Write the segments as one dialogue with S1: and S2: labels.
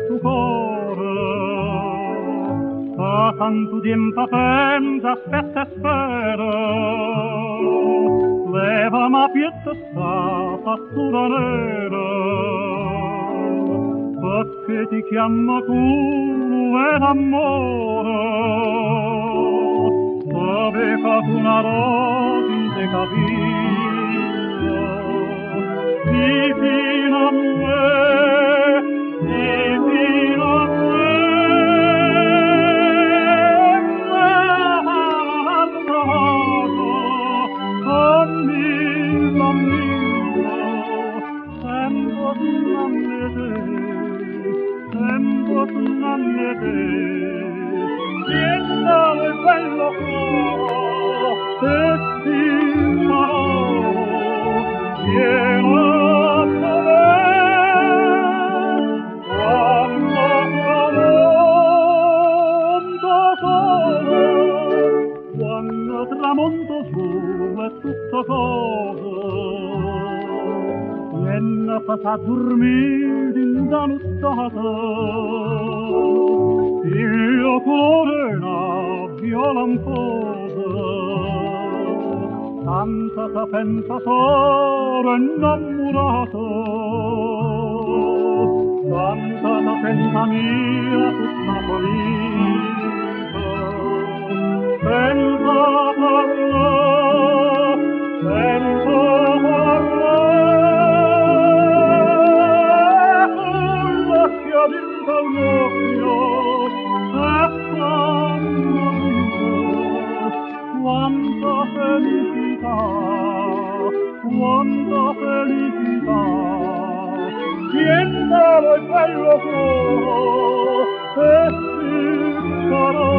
S1: tu cuore. Da tanto tempo pensa, aspetta e spera, leva ma pietta sta fattura nera, perché ti chiama tu ed amore, sape che tu una rosa in te capilla, vicino a me, vicino a me. Tramonto su è tutto cosa, niente fa dormire in da nottata, il cuore una viola amposa, tanta sa pensa solo innamorato, tanta sa pensa mia tutta felice, senza parlare, senza parlare, con l'occhio dentro l'occhio, e quanta felicità, quanta felicità, tientalo il bello cuore, e si sarà.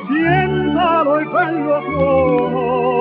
S1: Siéntalo il bello cuore,